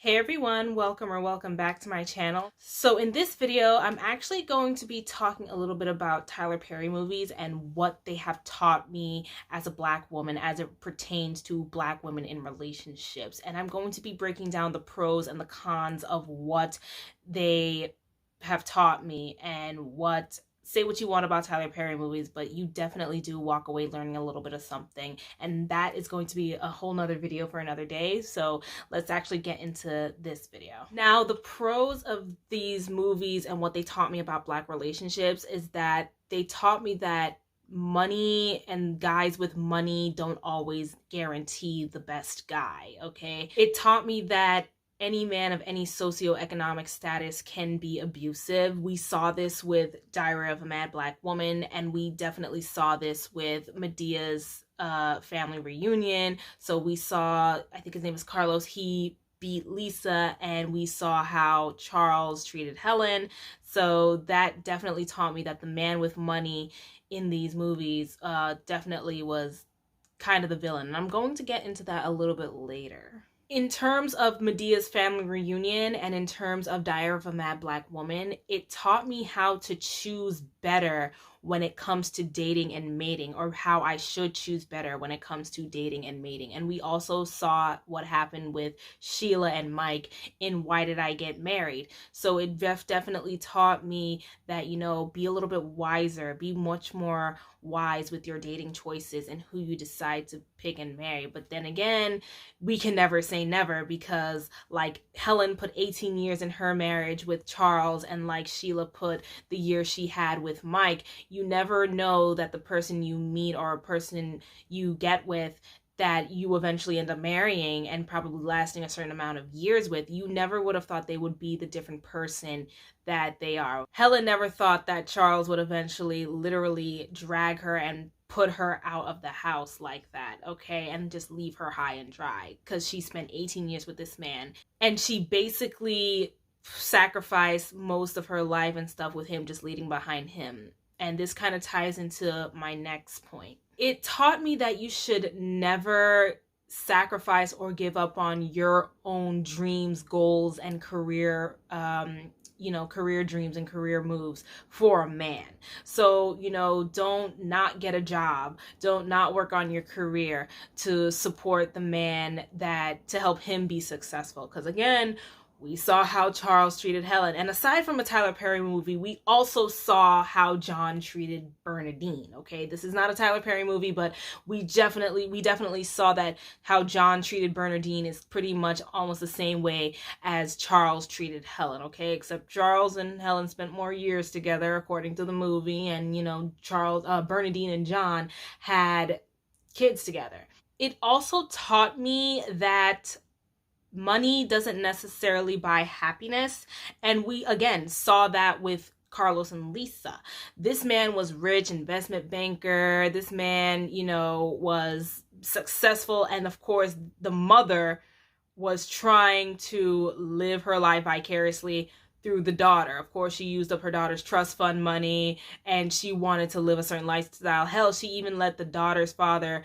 Hey everyone, welcome back to my channel. So in this video, I'm actually going to be talking a little bit about Tyler Perry movies and what they have taught me as a Black woman as it pertains to Black women in relationships. And I'm going to be breaking down the pros and the cons of what they have taught me and say what you want about Tyler Perry movies, but you definitely do walk away learning a little bit of something. And that is going to be a whole nother video for another day. So let's actually get into this video. Now, the pros of these movies and what they taught me about Black relationships is that they taught me that money and guys with money don't always guarantee the best guy, okay? It taught me that any man of any socioeconomic status can be abusive. We saw this with Diary of a Mad Black Woman, and we definitely saw this with Madea's family reunion. So we saw, I think his name is Carlos, he beat Lisa, and we saw how Charles treated Helen. So that definitely taught me that the man with money in these movies definitely was kind of the villain. And I'm going to get into that a little bit later. In terms of Madea's family reunion and in terms of Diary of a Mad Black Woman, it taught me how to choose better when it comes to dating and mating, or how I should choose better when it comes to dating and mating. And we also saw what happened with Sheila and Mike in Why Did I Get Married? So it definitely taught me that, you know, be a little bit wiser, be much more wise with your dating choices and who you decide to pick and marry. But then again, we can never say never, because like Helen put 18 years in her marriage with Charles, and like Sheila put the year she had with Mike. You never know that the person you meet or a person you get with that you eventually end up marrying and probably lasting a certain amount of years with, you never would have thought they would be the different person that they are. Helen never thought that Charles would eventually literally drag her and put her out of the house like that, okay, and just leave her high and dry, because she spent 18 years with this man, and she basically sacrificed most of her life and stuff with him, just leading behind him. And this kind of ties into my next point. It taught me that you should never sacrifice or give up on your own dreams, goals, and career career dreams and career moves for a man. So, don't not get a job, don't not work on your career to support the man, to help him be successful. Because again, we saw how Charles treated Helen. And aside from a Tyler Perry movie, we also saw how John treated Bernadine, okay? This is not a Tyler Perry movie, but we definitely saw that how John treated Bernadine is pretty much almost the same way as Charles treated Helen, okay? Except Charles and Helen spent more years together, according to the movie, and, Bernadine and John had kids together. It also taught me that money doesn't necessarily buy happiness. And we, again, saw that with Carlos and Lisa. This man was rich, investment banker. This man, was successful. And of course, the mother was trying to live her life vicariously through the daughter. Of course, she used up her daughter's trust fund money, and she wanted to live a certain lifestyle. Hell, she even let the daughter's father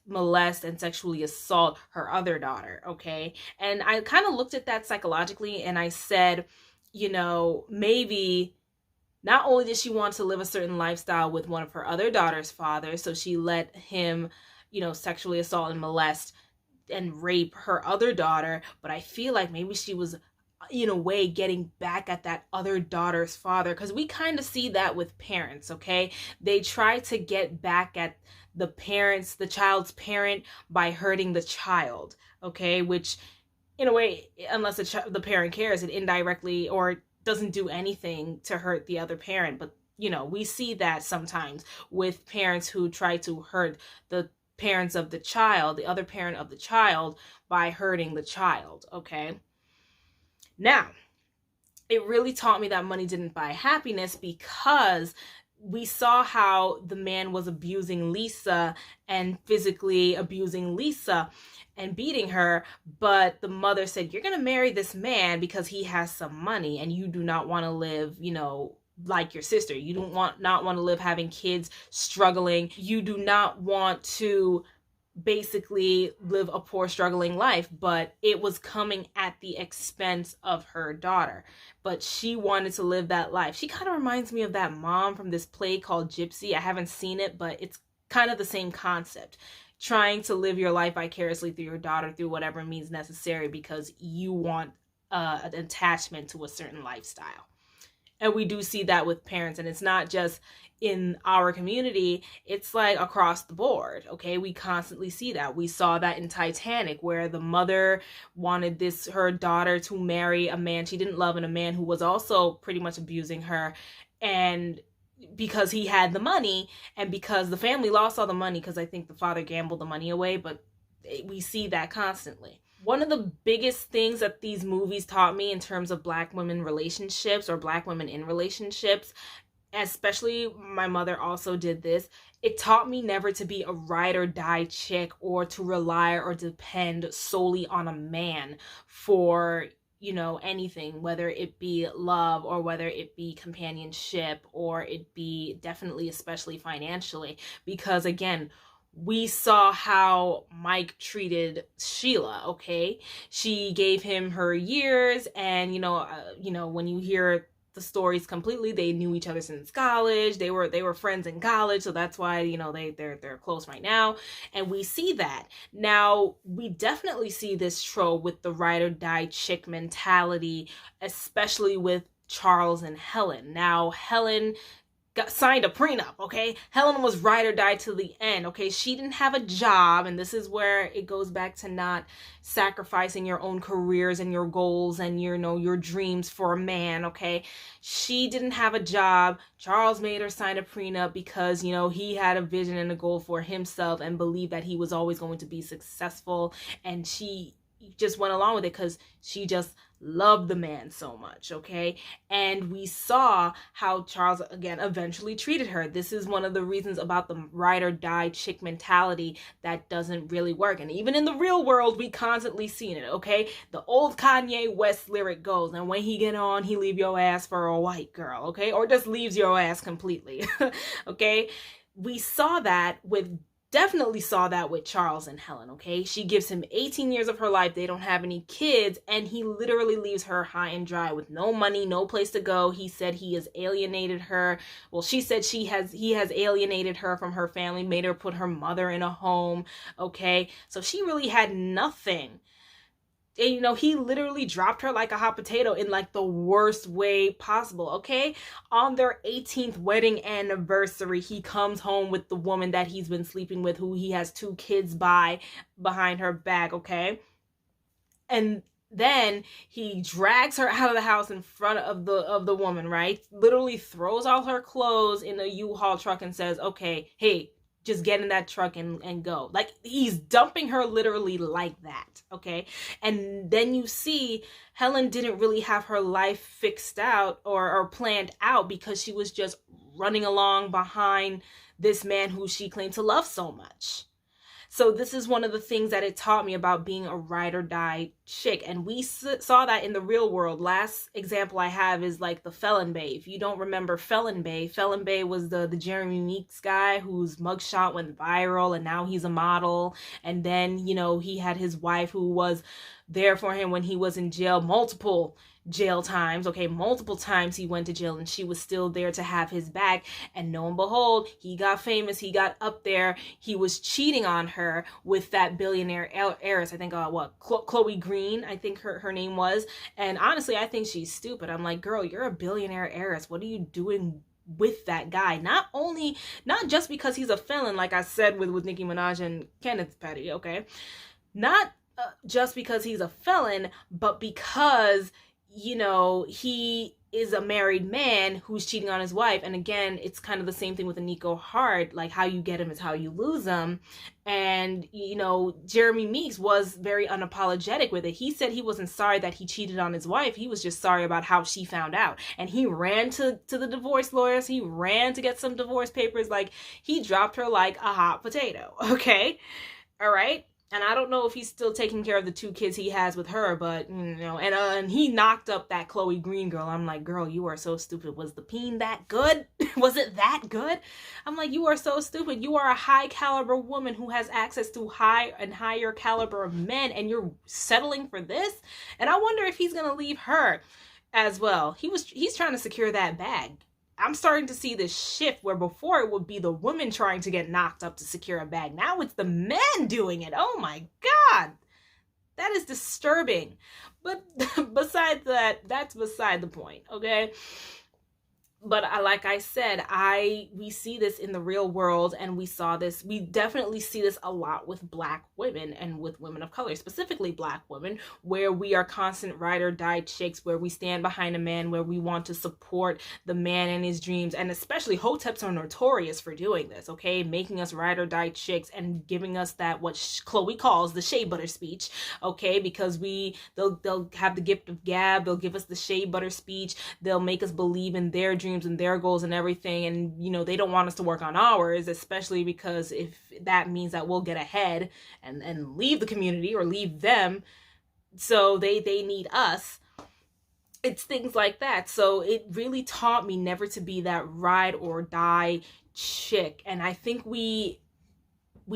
molest and sexually assault her other daughter, okay? And I kind of looked at that psychologically, and I said, maybe not only did she want to live a certain lifestyle with one of her other daughter's fathers, so she let him, sexually assault and molest and rape her other daughter, but I feel like maybe she was, in a way, getting back at that other daughter's father, because we kind of see that with parents, okay? They try to get back at the child's parent by hurting the child, okay? Which, in a way, unless the parent cares, it indirectly or doesn't do anything to hurt the other parent. But, we see that sometimes with parents who try to hurt the parents of the child, the other parent of the child, by hurting the child, okay? Now, it really taught me that money didn't buy happiness, because we saw how the man was abusing Lisa and physically abusing Lisa and beating her, but the mother said, you're going to marry this man because he has some money, and you do not want to live, like your sister. You don't not want to live having kids struggling. You do not want to basically live a poor, struggling life, but it was coming at the expense of her daughter. But she wanted to live that life. She kind of reminds me of that mom from this play called Gypsy. I haven't seen it, but it's kind of the same concept. Trying to live your life vicariously through your daughter through whatever means necessary because you want an attachment to a certain lifestyle. And we do see that with parents, and it's not just in our community, it's like across the board. Okay, we constantly see that. We saw that in Titanic, where the mother wanted her daughter to marry a man she didn't love, and a man who was also pretty much abusing her, and because he had the money, and because the family lost all the money because I think the father gambled the money away. But we see that constantly. One of the biggest things that these movies taught me in terms of Black women relationships, or Black women in relationships, especially my mother also did this, it taught me never to be a ride or die chick, or to rely or depend solely on a man for, you know, anything, whether it be love, or whether it be companionship, or it be definitely, especially financially. Because again, we saw how Mike treated Sheila. Okay, she gave him her years, and when you hear the stories completely, they knew each other since college. They were friends in college, so that's why they're close right now. And we see that now. We definitely see this trope with the ride or die chick mentality, especially with Charles and Helen. Now Helen signed a prenup. Okay, Helen was ride or die to the end. Okay, she didn't have a job, and this is where it goes back to not sacrificing your own careers and your goals and your dreams for a man. Okay, she didn't have a job. Charles made her sign a prenup because he had a vision and a goal for himself and believed that he was always going to be successful, and she just went along with it because she just loved the man so much. Okay, and we saw how Charles again eventually treated her. This is one of the reasons about the ride or die chick mentality that doesn't really work, and even in the real world we constantly seen it. Okay, the old Kanye West lyric goes, and when he get on, he leave your ass for a white girl. Okay, or just leaves your ass completely. Okay, we definitely saw that with Charles and Helen. Okay, she gives him 18 years of her life. They don't have any kids, and he literally leaves her high and dry with no money, no place to go. He said he has alienated her. Well, she said he has alienated her from her family, made her put her mother in a home. Okay, so she really had nothing. And he literally dropped her like a hot potato in like the worst way possible. Okay, on their 18th wedding anniversary, he comes home with the woman that he's been sleeping with, who he has 2 kids behind her back. Okay, and then he drags her out of the house in front of the woman, right? Literally throws all her clothes in a U-Haul truck and says, okay, hey, just get in that truck and go. Like, he's dumping her literally like that. Okay, and then you see Helen didn't really have her life fixed out or planned out, because she was just running along behind this man who she claimed to love so much. So this is one of the things that it taught me about being a ride or die chick. And we saw that in the real world. Last example I have is like the Felon Bay. If you don't remember Felon Bay was the Jeremy Meeks guy whose mugshot went viral, and now he's a model. And then, he had his wife who was there for him when he was in jail, multiple jail times. Okay, multiple times he went to jail, and she was still there to have his back. And lo and behold, he got famous, he got up there, he was cheating on her with that billionaire heiress. I think Chloe Green, I think her name was. And honestly, I think she's stupid. I'm like, girl, you're a billionaire heiress, what are you doing with that guy? Not just because he's a felon, like I said with Nicki Minaj and Kenneth Petty. Okay, not just because he's a felon, but because he is a married man who's cheating on his wife. And again, it's kind of the same thing with Nico Hart. Like, how you get him is how you lose him. And, Jeremy Meeks was very unapologetic with it. He said he wasn't sorry that he cheated on his wife. He was just sorry about how she found out. And he ran to the divorce lawyers. He ran to get some divorce papers. Like, he dropped her like a hot potato. Okay? All right? And I don't know if he's still taking care of the 2 kids he has with her, but, you know, and he knocked up that Chloe Green girl. I'm like, girl, you are so stupid. Was the peen that good? Was it that good? I'm like, you are so stupid. You are a high caliber woman who has access to high and higher caliber men, and you're settling for this? And I wonder if he's going to leave her as well. He's trying to secure that bag. I'm starting to see this shift where before it would be the women trying to get knocked up to secure a bag. Now it's the men doing it. Oh my God. That is disturbing. But besides that, that's beside the point, okay? But like I said, we see this in the real world, and we definitely see this a lot with Black women and with women of color, specifically Black women, where we are constant ride or die chicks, where we stand behind a man, where we want to support the man and his dreams. And especially Hoteps are notorious for doing this, okay? Making us ride or die chicks and giving us that, what Chloe calls the shea butter speech, okay? Because they'll have the gift of gab, they'll give us the shea butter speech, they'll make us believe in their dreams and their goals and everything, and you know, they don't want us to work on ours, especially because if that means that we'll get ahead and leave the community or leave them, so they need us. It's things like that. So it really taught me never to be that ride or die chick. And I think we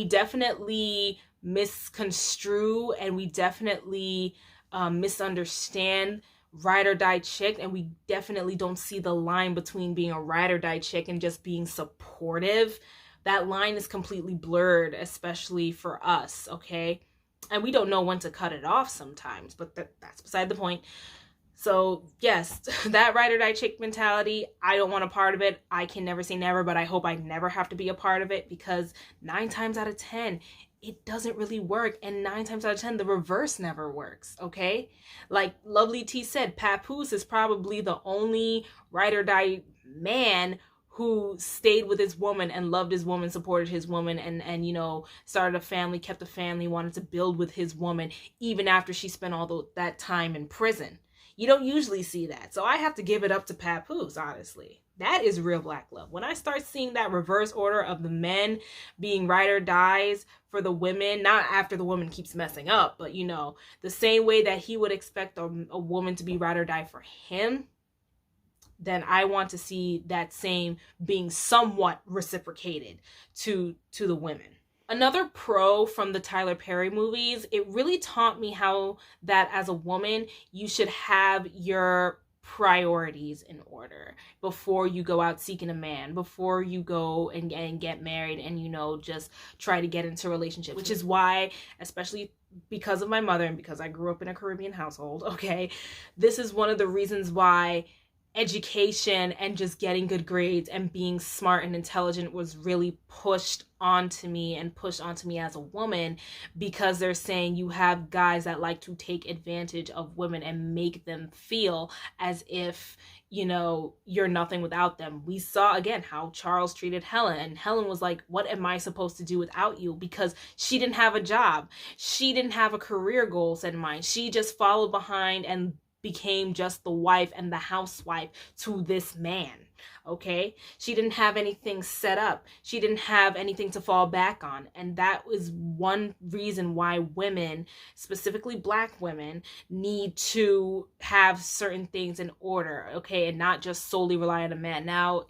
definitely misconstrue, and we definitely misunderstand ride or die chick, and we definitely don't see the line between being a ride or die chick and just being supportive. That line is completely blurred, especially for us, okay? And we don't know when to cut it off sometimes, but that's beside the point. So yes, that ride or die chick mentality, I don't want a part of it. I can never say never, but I hope I never have to be a part of it, because 9 times out of 10, it doesn't really work. And 9 times out of 10, the reverse never works, okay? Like Lovely T said, Papoose is probably the only ride or die man who stayed with his woman and loved his woman, supported his woman, and you know, started a family, kept a family, wanted to build with his woman, even after she spent all that time in prison. You don't usually see that. So I have to give it up to Papoose, honestly. That is real Black love. When I start seeing that reverse order of the men being ride or dies for the women, not after the woman keeps messing up, but you know, the same way that he would expect a woman to be ride or die for him, then I want to see that same being somewhat reciprocated to the women. Another pro from the Tyler Perry movies, it really taught me how that as a woman, you should have your priorities in order before you go out seeking a man, before you go and get married and, you know, just try to get into a relationship, which is why, especially because of my mother and because I grew up in a Caribbean household, okay, this is one of the reasons why education and just getting good grades and being smart and intelligent was really pushed onto me as a woman, because they're saying you have guys that like to take advantage of women and make them feel as if, you know, you're nothing without them. We saw again how Charles treated Helen, and Helen was like, what am I supposed to do without you? Because she didn't have a job, she didn't have a career goal set in mind, she just followed behind and became just the wife and the housewife to this man, okay? She didn't have anything set up. She didn't have anything to fall back on. And that was one reason why women, specifically Black women, need to have certain things in order, okay? And not just solely rely on a man. Now,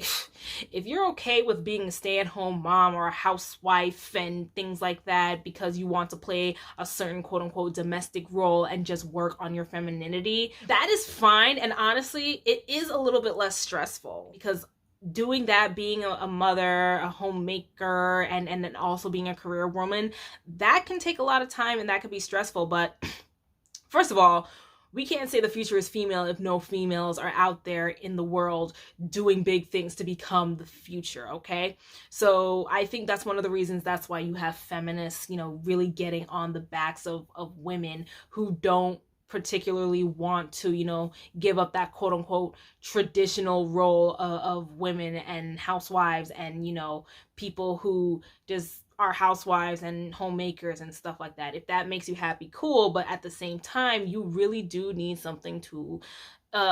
if you're okay with being a stay-at-home mom or a housewife and things like that because you want to play a certain quote-unquote domestic role and just work on your femininity, that is fine. And honestly, it is a little bit less stressful, because doing that, being a mother, a homemaker, and then also being a career woman, that can take a lot of time and that can be stressful. But first of all, we can't say the future is female if no females are out there in the world doing big things to become the future, okay? So I think that's one of the reasons that's why you have feminists, you know, really getting on the backs of women who don't particularly want to, you know, give up that quote unquote traditional role of women and housewives and, you know, people who just are housewives and homemakers and stuff like that. If that makes you happy, cool. But at the same time, you really do need something to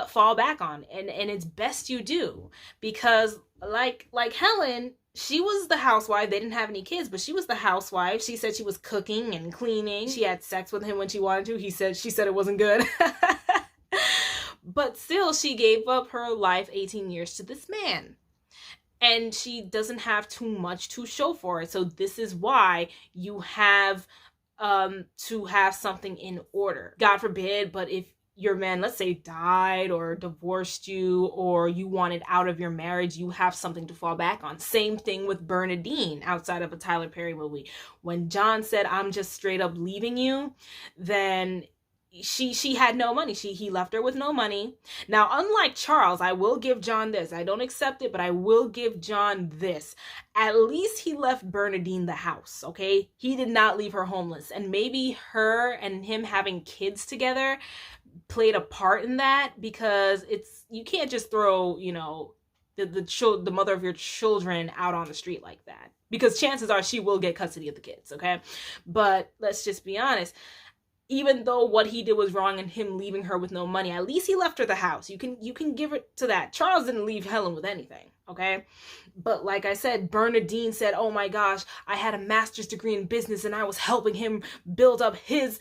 fall back on. And it's best you do, because like Helen, she was the housewife. They didn't have any kids, but she was the housewife. She said she was cooking and cleaning. She had sex with him when she wanted to. She said it wasn't good. But still, she gave up her life 18 years to this man. And she doesn't have too much to show for it. So this is why you have to have something in order. God forbid, but if your man, let's say, died or divorced you, or you wanted out of your marriage, you have something to fall back on. Same thing with Bernadine outside of a Tyler Perry movie. When John said, I'm just straight up leaving you, then she had no money. He left her with no money. Now, unlike Charles, I will give John this. I don't accept it, but I will give John this. At least he left Bernadine the house, okay? He did not leave her homeless. And maybe her and him having kids together played a part in that, because you can't just throw, the mother of your children out on the street like that, because chances are she will get custody of the kids, okay? But let's just be honest. Even though what he did was wrong and him leaving her with no money, at least he left her the house. You can give it to that. Charles didn't leave Helen with anything, okay? But like I said, Bernadine said, oh my gosh, I had a master's degree in business and I was helping him build up his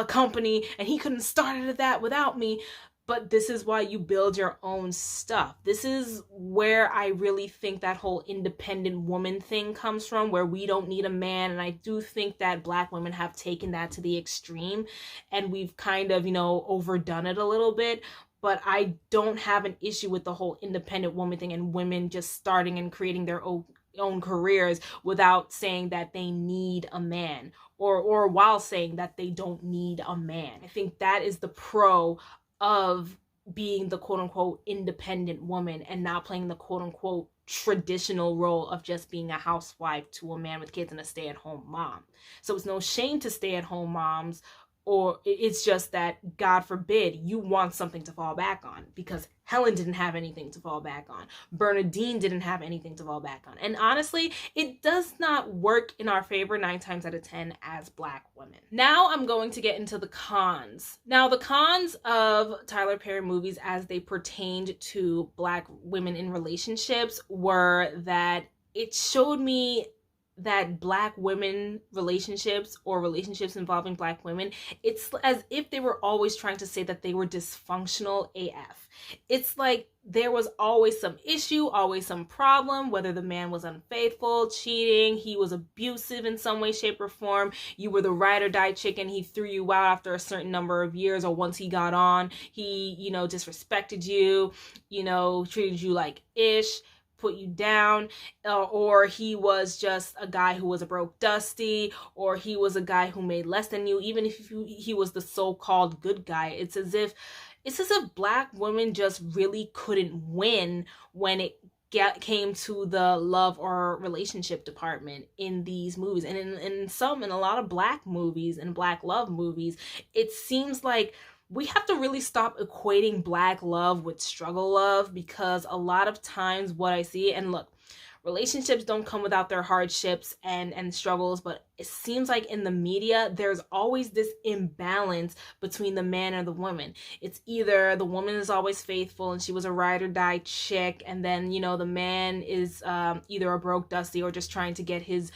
company, and he couldn't start it at that without me. But this is why you build your own stuff. This is where I really think that whole independent woman thing comes from, where we don't need a man. And I do think that Black women have taken that to the extreme, and we've kind of, overdone it a little bit. But I don't have an issue with the whole independent woman thing and women just starting and creating their own careers without saying that they need a man, or while saying that they don't need a man. I think that is the pro of being the quote-unquote independent woman and not playing the quote-unquote traditional role of just being a housewife to a man with kids and a stay-at-home mom. So it's no shame to stay-at-home moms, or it's just that, God forbid, you want something to fall back on, because Helen didn't have anything to fall back on. Bernadine didn't have anything to fall back on. And honestly, it does not work in our favor 9 times out of 10 as Black women. Now I'm going to get into the cons. Now, the cons of Tyler Perry movies as they pertained to Black women in relationships were that it showed me that Black women relationships, or relationships involving Black women, it's as if they were always trying to say that they were dysfunctional AF. It's like there was always some issue, always some problem, whether the man was unfaithful, cheating, he was abusive in some way, shape, or form, you were the ride or die chicken, he threw you out after a certain number of years, or once he got on, he, disrespected you, treated you like ish, put you down, or he was just a guy who was a broke dusty, or he was a guy who made less than you, even if he was the so-called good guy. It's as if Black women just really couldn't win when it came to the love or relationship department in these movies. And in a lot of Black movies and Black love movies, it seems like we have to really stop equating Black love with struggle love, because a lot of times what I see, and look, relationships don't come without their hardships and struggles, but it seems like in the media, there's always this imbalance between the man and the woman. It's either the woman is always faithful and she was a ride or die chick, and then, the man is either a broke dusty or just trying to get his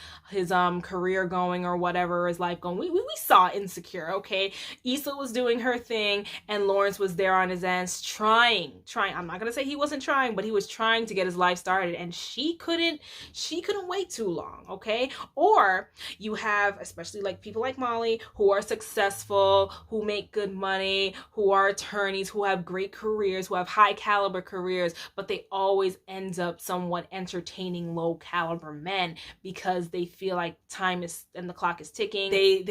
career going or whatever, his life going. We saw Insecure, okay? Issa was doing her thing and Lawrence was there on his ends trying. I'm not gonna say he wasn't trying, but he was trying to get his life started, and she couldn't wait too long, okay? Or you have, especially like people like Molly, who are successful, who make good money, who are attorneys, who have great careers, who have high caliber careers, but they always end up somewhat entertaining low caliber men because they feel like time is and the clock is ticking. They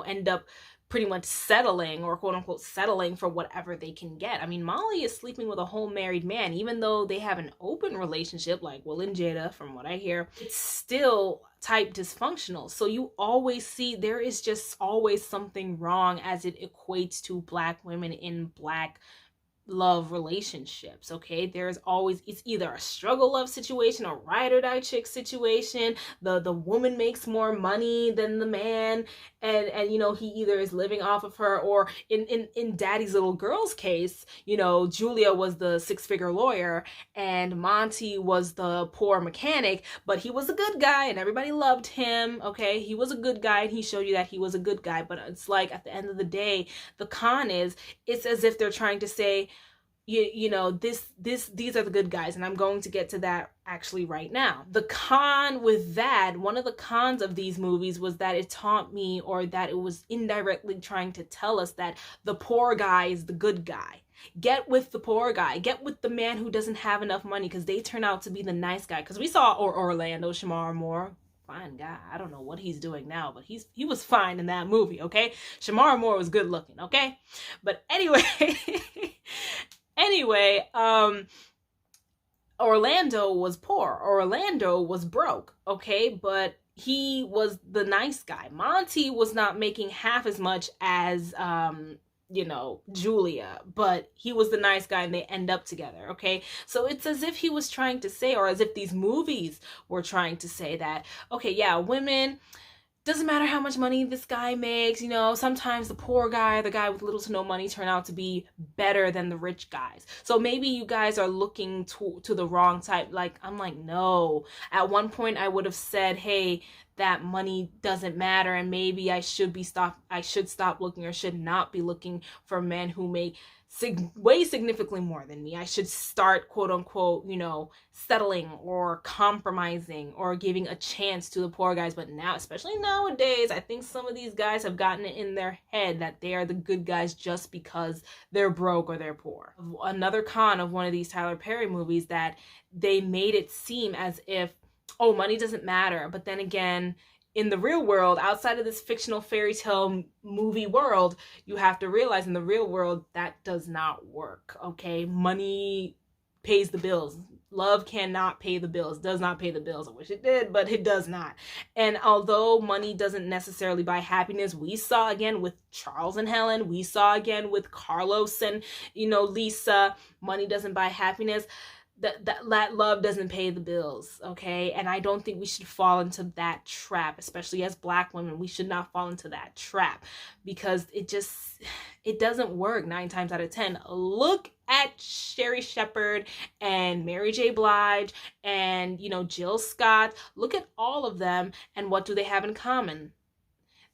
end up pretty much settling, or quote unquote settling, for whatever they can get. I mean, Molly is sleeping with a whole married man, even though they have an open relationship like Will and Jada, from what I hear. It's still type dysfunctional. So you always see there is just always something wrong as it equates to Black women in Black love relationships. Okay, there's always, it's either a struggle love situation, a ride or die chick situation. The woman makes more money than the man, and you know, he either is living off of her, or in Daddy's Little Girl's case, you know, Julia was the six-figure lawyer and Monty was the poor mechanic, but he was a good guy and everybody loved him. Okay, he was a good guy and he showed you that he was a good guy. But it's like, at the end of the day, the con is, it's as if they're trying to say, you know, these are the good guys, and I'm going to get to that actually right now. The con with that, one of the cons of these movies was that it taught me, or that it was indirectly trying to tell us, that the poor guy is the good guy. Get with the poor guy, get with the man who doesn't have enough money, because they turn out to be the nice guy. Because we saw Orlando Shemar Moore, fine guy. I don't know what he's doing now, but he was fine in that movie. Okay, Shemar Moore was good looking. Okay, but anyway. Anyway, Orlando was poor. Orlando was broke, okay? But he was the nice guy. Monty was not making half as much as, you know, Julia, but he was the nice guy and they end up together, okay? So it's as if he was trying to say, or as if these movies were trying to say that, okay, yeah, women, doesn't matter how much money this guy makes, you know, sometimes the poor guy, the guy with little to no money, turn out to be better than the rich guys. So maybe you guys are looking to the wrong type. Like, I'm like, no. At one point I would have said, hey, that money doesn't matter, and maybe I should stop looking, or should not be looking for men who make way significantly more than me. I should start, quote unquote, you know, settling or compromising or giving a chance to the poor guys. But now, especially nowadays, I think some of these guys have gotten it in their head that they are the good guys just because they're broke or they're poor. Another con of one of these Tyler Perry movies, that they made it seem as if, oh, money doesn't matter. But then again, in the real world, outside of this fictional fairy tale movie world, you have to realize in the real world that does not work, okay? Money pays the bills. Love cannot pay the bills, does not pay the bills. I wish it did, but it does not. And although money doesn't necessarily buy happiness, we saw again with Charles and Helen, we saw again with Carlos and, you know, Lisa, money doesn't buy happiness. That love doesn't pay the bills, okay? And I don't think we should fall into that trap, especially as Black women. We should not fall into that trap, because it doesn't work 9 times out of 10. Look at Sherri Shepherd and Mary J. Blige and, you know, Jill Scott. Look at all of them, and what do they have in common?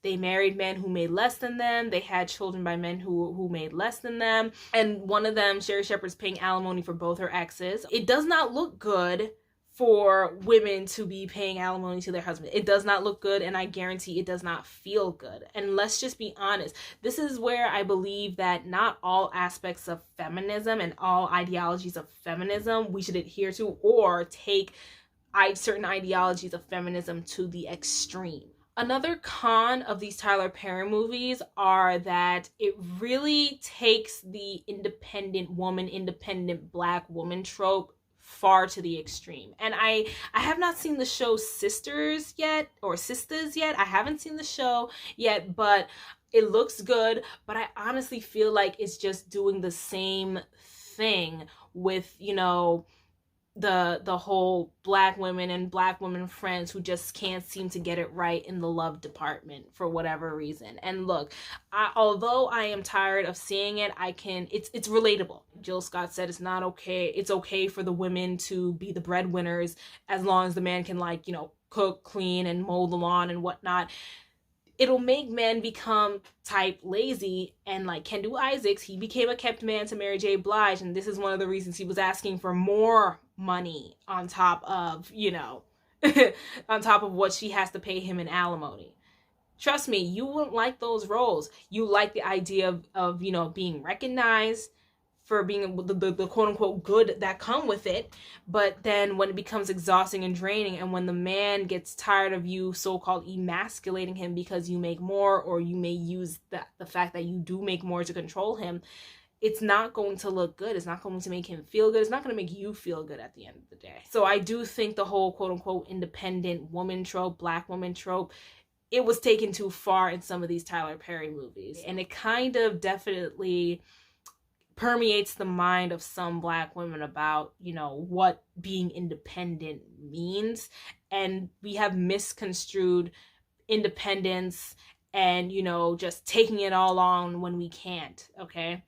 They married men who made less than them. They had children by men who made less than them. And one of them, Sherri Shepherd's paying alimony for both her exes. It does not look good for women to be paying alimony to their husband. It does not look good, and I guarantee it does not feel good. And let's just be honest. This is where I believe that not all aspects of feminism and all ideologies of feminism we should adhere to, or take certain ideologies of feminism to the extreme. Another con of these Tyler Perry movies are that it really takes the independent woman, independent Black woman trope far to the extreme. And I have not seen the show Sisters yet, or Sisters yet. I haven't seen the show yet, but it looks good. But I honestly feel like it's just doing the same thing with, you know, the whole Black women and Black women friends who just can't seem to get it right in the love department for whatever reason. And look, although I am tired of seeing it, it's relatable. Jill Scott said it's not okay. It's okay for the women to be the breadwinners as long as the man can, like, you know, cook, clean, and mow the lawn and whatnot. It'll make men become type lazy, and like Kendu Isaacs, he became a kept man to Mary J. Blige, and this is one of the reasons he was asking for more money on top of, you know, on top of what she has to pay him in alimony. Trust me, you wouldn't like those roles. You like the idea of, you know, being recognized for being the quote-unquote good that come with it. But then when it becomes exhausting and draining, and when the man gets tired of you so-called emasculating him because you make more, or you may use the fact that you do make more to control him, it's not going to look good. It's not going to make him feel good. It's not going to make you feel good at the end of the day. So I do think the whole quote-unquote independent woman trope, Black woman trope, it was taken too far in some of these Tyler Perry movies. And it kind of definitely permeates the mind of some Black women about, you know, what being independent means. And we have misconstrued independence and, you know, just taking it all on when we can't, okay?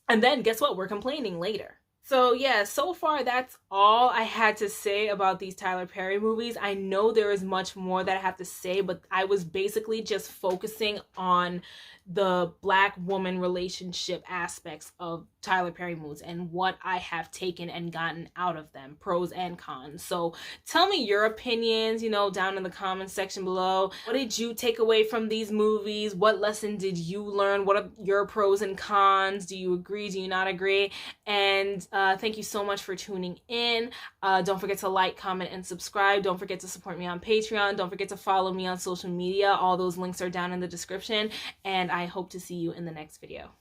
And then guess what? We're complaining later. So yeah, so far that's all I had to say about these Tyler Perry movies. I know there is much more that I have to say, but I was basically just focusing on the Black woman relationship aspects of Tyler Perry movies and what I have taken and gotten out of them, pros and cons. So tell me your opinions, you know, down in the comments section below. What did you take away from these movies? What lesson did you learn? What are your pros and cons? Do you agree? Do you not agree? And thank you so much for tuning in. Don't forget to like, comment, and subscribe. Don't forget to support me on Patreon. Don't forget to follow me on social media. All those links are down in the description. And I hope to see you in the next video.